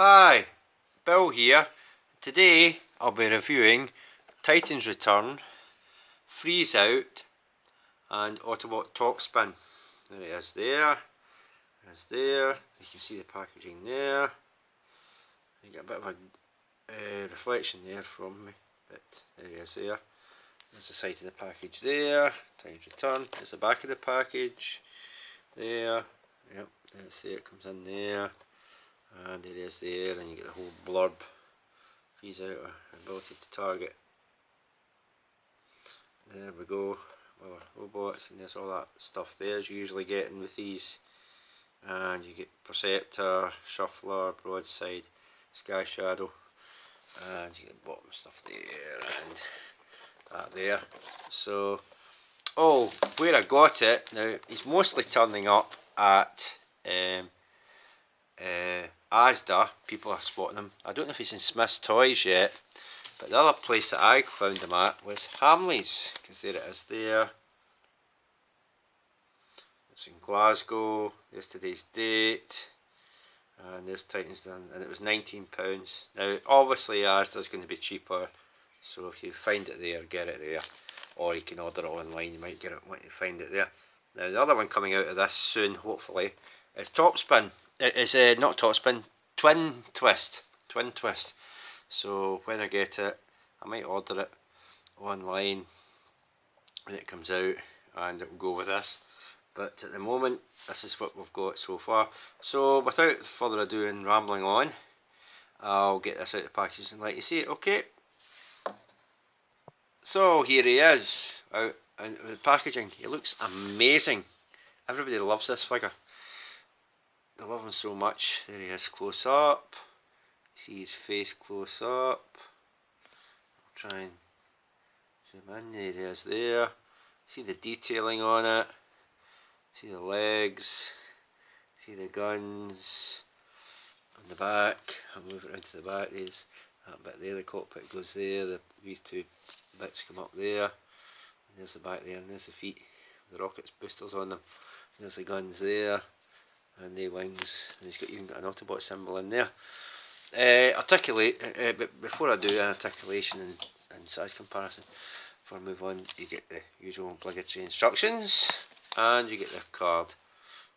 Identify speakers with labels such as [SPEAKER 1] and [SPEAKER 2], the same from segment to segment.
[SPEAKER 1] Hi, Bill here. Today I'll be reviewing Titan's Return, Freezout and Autobot Topspin. There it is there. It's there. You can see the packaging there. You get a bit of a reflection there from me, but there it is there. There's the side of the package there. Titan's Return. There's the back of the package. There. Yep, that's there. It comes in there. And it is there, and you get the whole blurb. Freezout, ability to target. There we go. Well, robots, and there's all that stuff there as you usually get with these. And you get Perceptor, Shuffler, Broadside, Sky Shadow, and you get the bottom stuff there and that there. So, oh, where I got it now, he's mostly turning up at Asda. People are spotting him. I don't know if he's in Smith's Toys yet, but the other place that I found him at was Hamley's, because there it is there. It's in Glasgow. There's today's date, and there's Titans done, and it was £19. Now obviously Asda's going to be cheaper, so if you find it there, get it there, or you can order it online. You might get it when you find it there. Now the other one coming out of this soon, hopefully, is Topspin. It is not Topspin, Twin Twist. So when I get it, I might order it online when it comes out, and it will go with this. But at the moment, this is what we've got so far. So without further ado and rambling on, I'll get this out of the package and let you see it. Okay. So here he is out in the packaging. He looks amazing. Everybody loves this figure. I love him so much. There he is close up. See his face close up. I'll try and zoom in. There he is there. See the detailing on it. See the legs. See the guns on the back. I'll move it around to the back. There's that bit there. The cockpit goes there. These two bits come up there. And there's the back there. And there's the feet. The rockets boosters on them. There's the guns there. And the wings, and he's even got an Autobot symbol in there. But before I do an articulation and size comparison, before I move on, you get the usual obligatory instructions, and you get the card.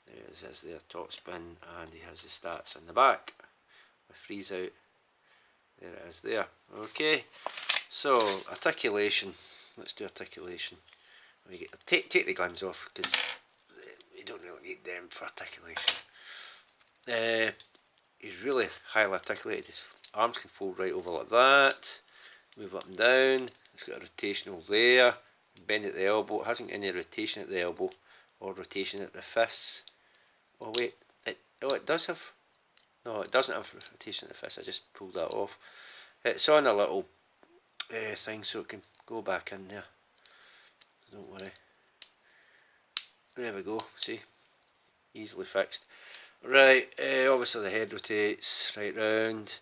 [SPEAKER 1] There it is there, Topspin, and he has the stats on the back. With Freezout, there it is there. Okay, so articulation. Let's do articulation. We get take the guns off because you don't really need them for articulation. He's really highly articulated. His arms can fold right over like that, move up and down. He's got a rotational there, bend at the elbow. It hasn't got any rotation at the elbow or rotation at the fists. Oh wait, it does have, no it doesn't have rotation at the fists. I just pulled that off. It's on a little thing so it can go back in there. Don't worry. There we go, see, easily fixed. Right, obviously the head rotates right round.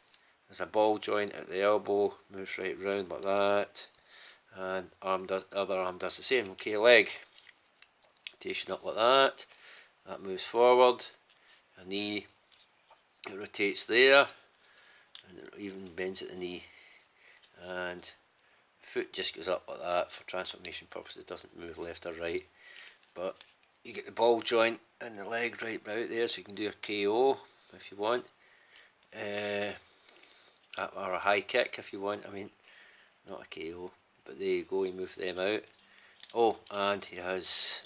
[SPEAKER 1] There's a ball joint at the elbow, moves right round like that. And other arm does the same. Okay, leg, rotation up like that. That moves forward. A knee, it rotates there. And it even bends at the knee. And foot just goes up like that for transformation purposes. It doesn't move left or right. But you get the ball joint and the leg right about there, so you can do a KO if you want, or a high kick if you want. I mean, not a KO, but there you go. You move them out. Oh, and he has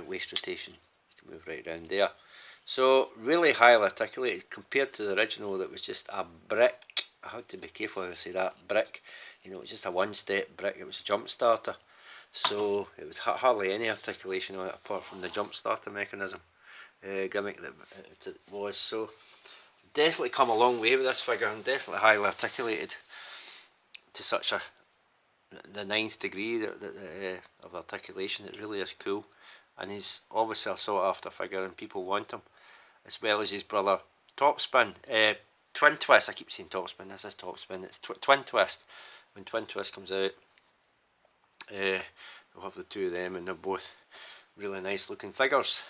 [SPEAKER 1] waist rotation. You can move right around there. So really highly articulated compared to the original that was just a brick. I had to be careful how I say that, brick. You know, it was just a one-step brick. It was a jump starter. So it was hardly any articulation on it apart from the jump starter mechanism gimmick that it was. So definitely come a long way with this figure, and definitely highly articulated to such the 9th degree of articulation. It really is cool, and he's obviously a sought after figure and people want him, as well as his brother Topspin. Twin Twist, I keep saying Topspin, this is Topspin, it's Twin Twist. When Twin Twist comes out, we'll have the two of them, and they're both really nice looking figures.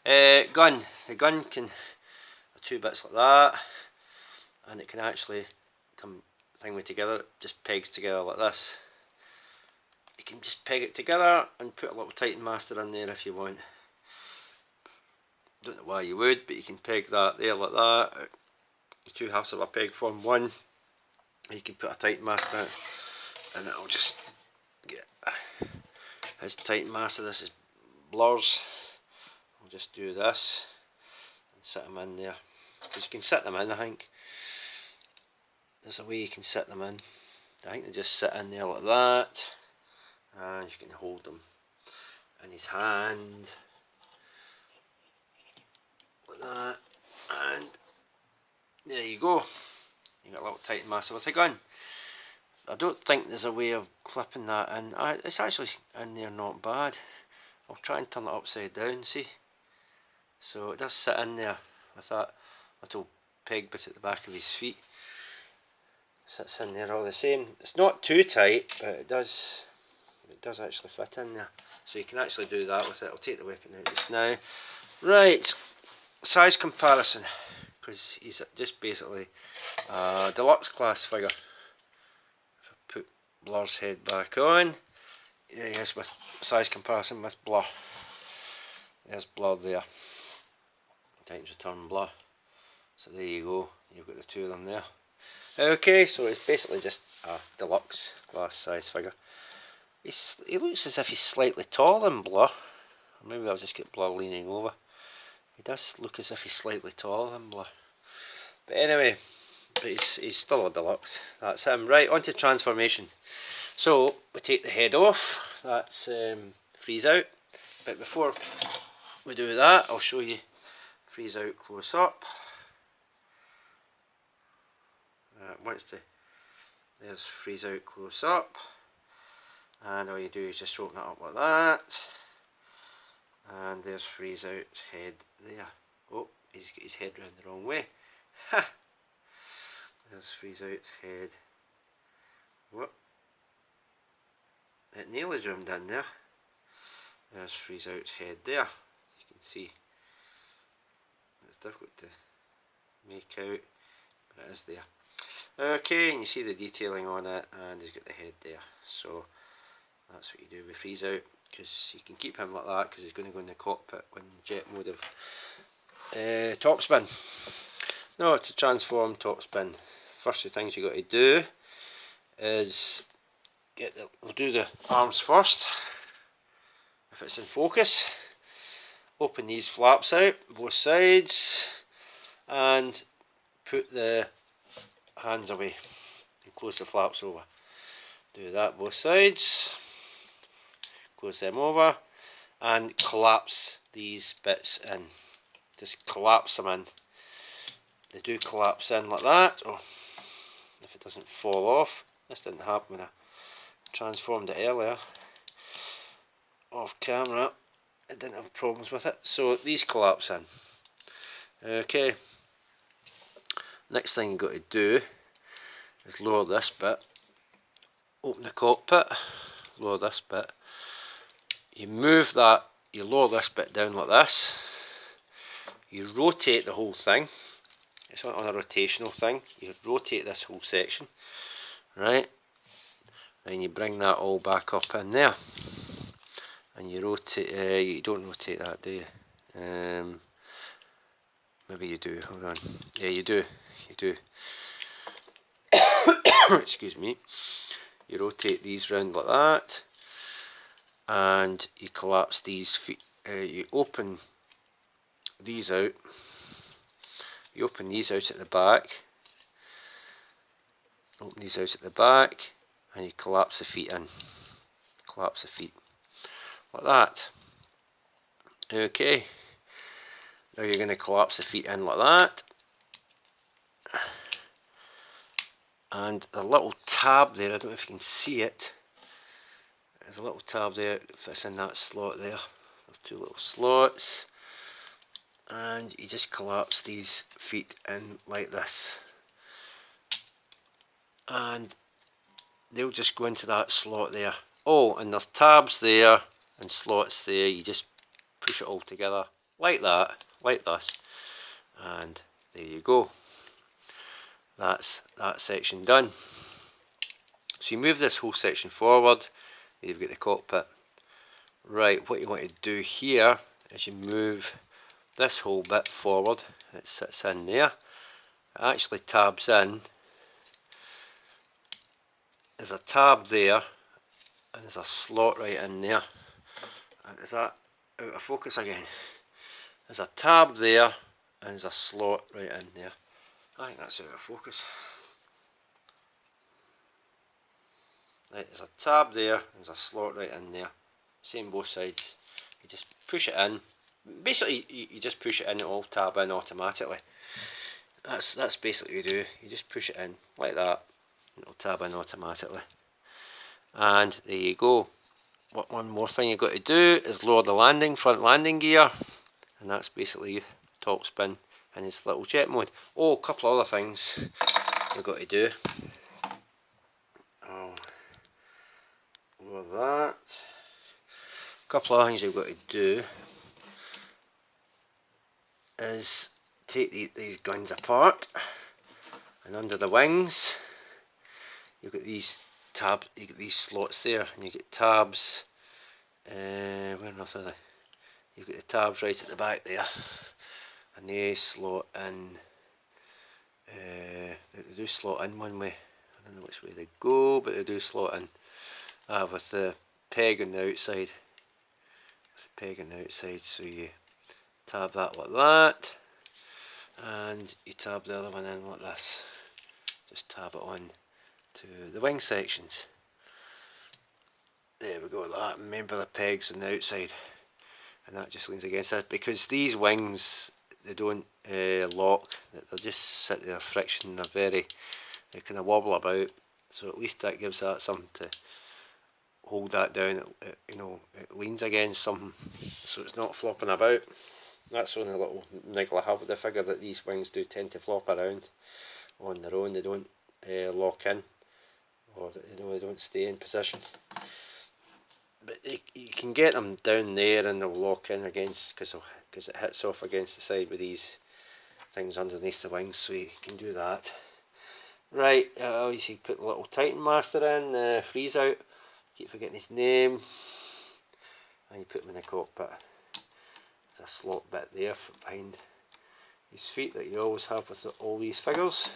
[SPEAKER 1] The gun can two bits like that. and it can actually come thingway together. It just pegs together like this. You can just peg it together and put a little Titan Master in there if you want. Don't know why you would, but you can peg that there like that. The two halves of a peg form one. You can put a Titan Master in it, and it'll just get his Titan Master. This is Blur's. I'll just do this and set them in there. Because you can set them in, I think. There's a way you can set them in. I think they just sit in there like that. And you can hold them in his hand. Like that. And there you go. You got a little Titan Master with a gun. I don't think there's a way of clipping that in. It's actually in there not bad. I'll try and turn it upside down, see? So it does sit in there with that little peg bit at the back of his feet. Sits in there all the same. It's not too tight, but it does actually fit in there. So you can actually do that with it. I'll take the weapon out just now. Right, size comparison. Because he's just basically a deluxe class figure. If I put Blur's head back on, there he is with size comparison with Blur. There's Blur there. Times return Blur. So there you go. You've got the two of them there. Okay, so it's basically just a deluxe class size figure. He looks as if he's slightly taller than Blur. Or maybe I'll just get Blur leaning over. He does look as if he's slightly taller than Blur. But anyway, he's still a deluxe. That's him. Right, on to transformation. So, we take the head off. That's Freezout. But before we do that, I'll show you Freezout close up. There's Freezout close up. And all you do is just open it up like that. And there's Freezout's head there. Oh, he's got his head round the wrong way. Ha! There's Freezout's head. What? It nearly zoomed in there. There's Freezout's head there. You can see. It's difficult to make out, but it is there. Okay, and you see the detailing on it, and he's got the head there. So that's what you do with Freezout, because you can keep him like that because he's going to go in the cockpit when jet mode of Topspin. Now to transform Topspin, first of the things you got to do is we'll do the arms first. If it's in focus, open these flaps out both sides and put the hands away and close the flaps over. Do that both sides, close them over and collapse these bits in. Just collapse them in. They do collapse in like that. Oh, if it doesn't fall off. This didn't happen when I transformed it earlier off camera. I didn't have problems with it. So these collapse in. Okay. Next thing you've got to do is lower this bit. Open the cockpit. Lower this bit. You move that. You lower this bit down like this. You rotate the whole thing. It's not on a rotational thing. You rotate this whole section. Right. Then you bring that all back up in there. And you rotate, you don't rotate that, do you? Maybe you do, hold on. Yeah, you do. You do. Excuse me. You rotate these round like that. And you collapse these feet. You open these out. You open these out at the back. Open these out at the back. And you collapse the feet in. Collapse the feet. Like that. Okay. Now you're going to collapse the feet in like that. And the little tab there, I don't know if you can see it. There's a little tab there that fits in that slot there. There's two little slots. And you just collapse these feet in like this. And they'll just go into that slot there. Oh, and there's tabs there and slots there. You just push it all together like that, like this. And there you go. that's that section done. So you move this whole section forward, you've got the cockpit. Right, what you want to do here is you move this whole bit forward. It sits in there. It actually tabs in. There's a tab there, and there's a slot right in there. Is that out of focus again? There's a tab there, and there's a slot right in there. I think that's out of focus. Right, there's a tab there, there's a slot right in there. Same both sides. You just push it in. Basically, you just push it in, it'll all tab in automatically. That's basically what you do. You just push it in like that, and it'll tab in automatically. And there you go. One more thing you've got to do is lower the front landing gear, and that's basically Topspin in its little jet mode. Oh, a couple of other things you've got to do. Oh, lower that. A couple of things you've got to do is take these guns apart, and under the wings you've got these tabs, you get these slots there, and you get tabs. Where enough are they? You've got the tabs right at the back there, and they slot in. They do slot in one way. I don't know which way they go, but they do slot in. With the peg on the outside. So you tab that like that, and you tab the other one in like this. Just tab it on to the wing sections. There we go, like that. Remember the pegs on the outside, and that just leans against it, because these wings, they don't lock, they'll just sit there friction, they kind of wobble about, so at least that gives that something to hold that down. It leans against something, so it's not flopping about. That's the only little niggle I have with the figure, that these wings do tend to flop around on their own. They don't lock in, or they don't stay in position. But you can get them down there and they'll lock in against, because it hits off against the side with these things underneath the wings, so you can do that. Right, you put the little Titan Master in, Freezout, keep forgetting his name, and you put him in the cockpit. There's a slot bit there behind his feet that you always have with all these figures,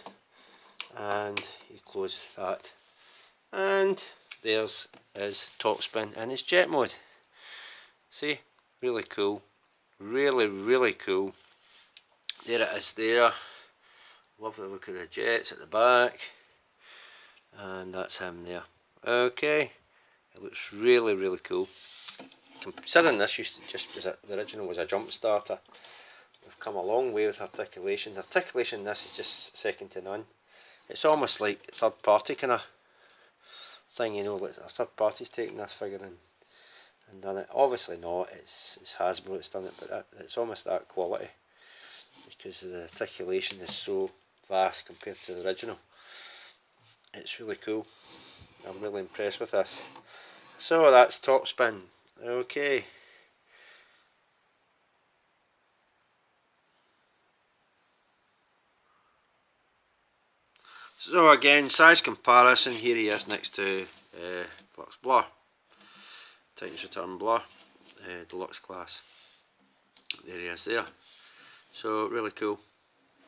[SPEAKER 1] and you close that, and there's his Topspin in his jet mode. See, really cool, really cool. There it is there. Lovely look at the jets at the back, and that's him there. Okay, it looks really cool. Considering this the original was a jump starter, we've come a long way with articulation. The articulation in this is just second to none. It's almost like third party kind of thing, like a third party's taken this figure and done it. Obviously not, it's Hasbro that's done it, but it's almost that quality, because the articulation is so vast compared to the original. It's really cool. I'm really impressed with this. So that's Topspin. Okay. So again, size comparison, here he is next to Flux Blur, Titans Return Blur, Deluxe class. There he is there. So really cool.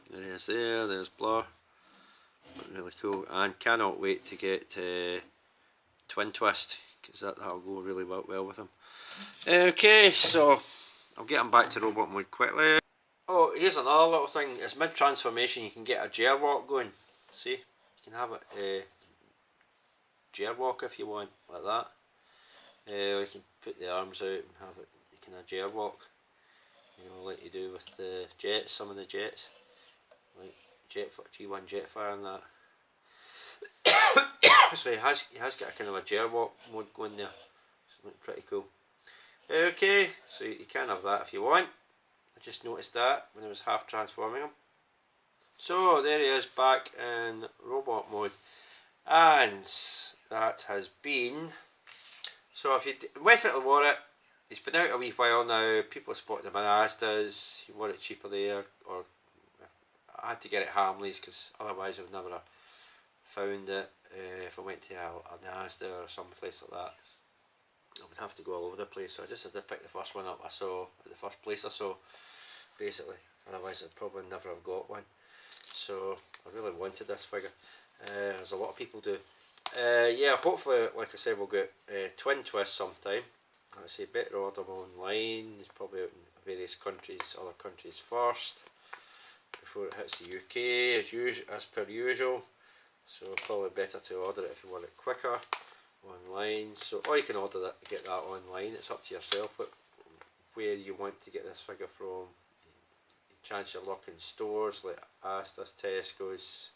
[SPEAKER 1] There he is there, there's Blur. Really cool, and cannot wait to get Twin Twist, because that'll go really well with him. Okay, so I'll get him back to robot mode quickly. Oh, here's another little thing. It's mid transformation, you can get a gyr walk going. See, you can have it gyr walk if you want, like that. You can put the arms out and have it. You can have gyr walk, like you do with the jets. Some of the jets, like G1 Jetfire and that. So he has got a kind of a gyr walk mode going there. It's looking pretty cool. Okay, so you can have that if you want. I just noticed that when I was half transforming him. So there he is back in robot mode, and that has been. So if you with it or wore it, it's been out a wee while now. People have spotted him in Asda's. You want it cheaper there, or I had to get it Hamleys because otherwise I would never have found it. If I went to a Asda or some place like that, I would have to go all over the place. So I just had to pick the first one up I saw, at the first place I saw, basically. Otherwise I'd probably never have got one. So I really wanted this figure, as a lot of people do. Yeah, hopefully, like I said, we'll get Twin Twist sometime. I say better order online. It's probably out in various countries, other countries first, before it hits the UK, as per usual. So probably better to order it if you want it quicker online. So, or you can order that, get that online. It's up to yourself where you want to get this figure from. Chance your luck in stores like Asda's, Tesco's,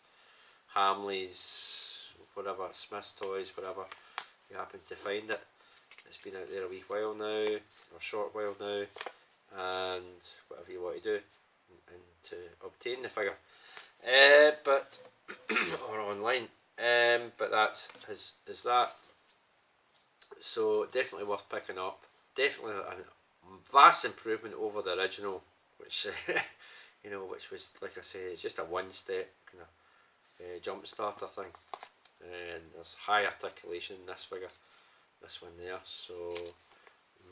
[SPEAKER 1] Hamleys, whatever, Smith's Toys, whatever. If you happen to find it, it's been out there a wee while now, or a short while now, and whatever you want to do, and to obtain the figure, but or online, but that is that. So definitely worth picking up. Definitely a vast improvement over the original, which you know, which was, like I say, it's just a one-step kind of jump starter thing, and there's high articulation in this figure, this one there. So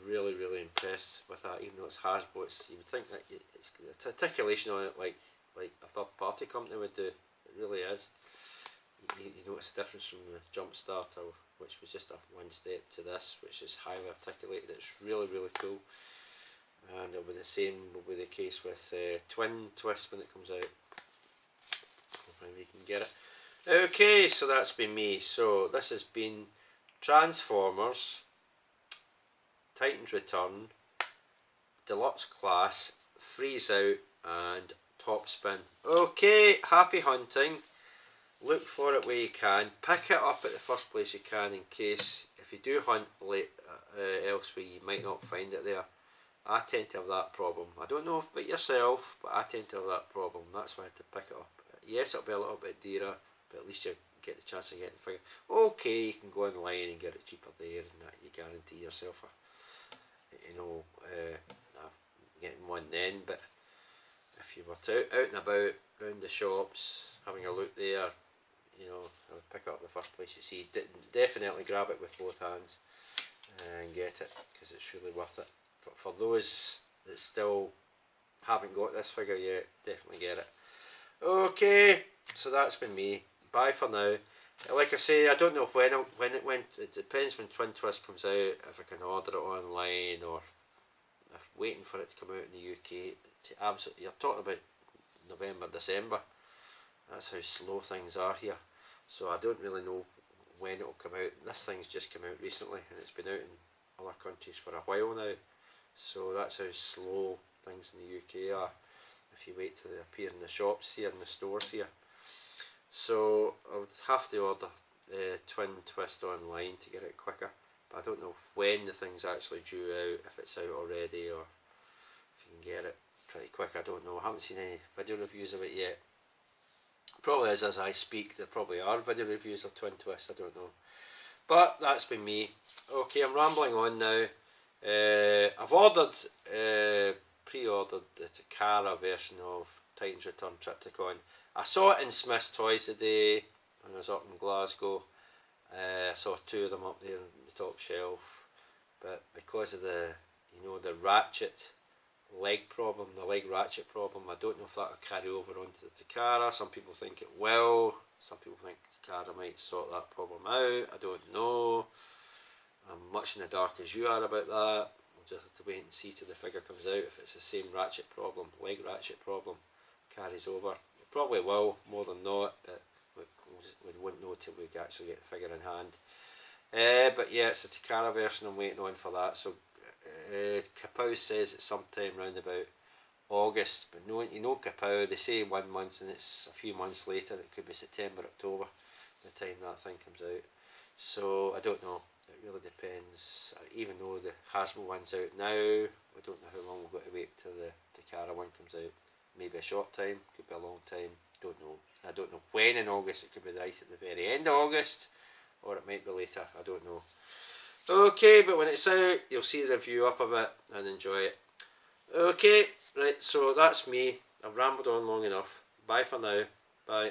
[SPEAKER 1] really impressed with that. Even though it's Hasbro, you would think that it's articulation on it like a third-party company would do. It really is. You notice the difference from the jump starter, which was just a one step, to this, which is highly articulated. It's really cool. And it'll be the same will be the case with Twin Twist when it comes out. Hopefully we can get it. Okay, so that's been me. So this has been Transformers, Titan's Return, Deluxe Class, Freezout, and Topspin. Okay, happy hunting. Look for it where you can. Pick it up at the first place you can, in case if you do hunt late elsewhere you might not find it there. I tend to have that problem. I don't know about yourself, but I tend to have that problem. That's why I had to pick it up. Yes, it'll be a little bit dearer, but at least you get the chance of getting the figure. Okay, you can go online and get it cheaper there, and that you guarantee yourself getting one then. But if you were out and about round the shops, having a look there, I would pick it up the first place you see. Definitely grab it with both hands and get it, because it's really worth it. For those that still haven't got this figure yet, definitely get it. Okay, so that's been me. Bye for now. Like I say, I don't know when it depends when Twin Twist comes out, if I can order it online, or if waiting for it to come out in the UK. Absolutely, you're talking about November, December. That's how slow things are here. So I don't really know when it will come out. This thing's just come out recently, and it's been out in other countries for a while now. So that's how slow things in the UK are, if you wait till they appear in the shops here, in the stores here. So I would have to order Twin Twist online to get it quicker, but I don't know when the thing's actually due out, if it's out already, or if you can get it pretty quick. I don't know. I haven't seen any video reviews of it yet. Probably is as I speak. There probably are video reviews of Twin Twist. I don't know. But that's been me. Okay, I'm rambling on now. I've ordered, pre-ordered the Takara version of Titan's Return Triptychon. I saw it in Smith's Toys today when I was up in Glasgow. I saw two of them up there on the top shelf, but because of the ratchet leg problem, the leg ratchet problem, I don't know if that will carry over onto the Takara. Some people think it will. Some people think Takara might sort that problem out. I don't know. I'm much in the dark as you are about that. We'll just have to wait and see till the figure comes out. If it's the same ratchet problem, leg ratchet problem, carries over. It probably will, more than not, but we won't know till we actually get the figure in hand. But yeah, it's the Takara version. I'm waiting on for that. So Kapow says it's sometime round about August, but no, Kapow, they say 1 month, and it's a few months later. It could be September, October, the time that thing comes out. So I don't know. It really depends. Even though the Hasbro one's out now, we don't know how long we've got to wait till the Takara one comes out. Maybe a short time, could be a long time. Don't know. I don't know when in August. It could be right at the very end of August, or it might be later. I don't know. Okay, but when it's out, you'll see the review up of it and enjoy it. Okay, right, so that's me. I've rambled on long enough. Bye for now. Bye.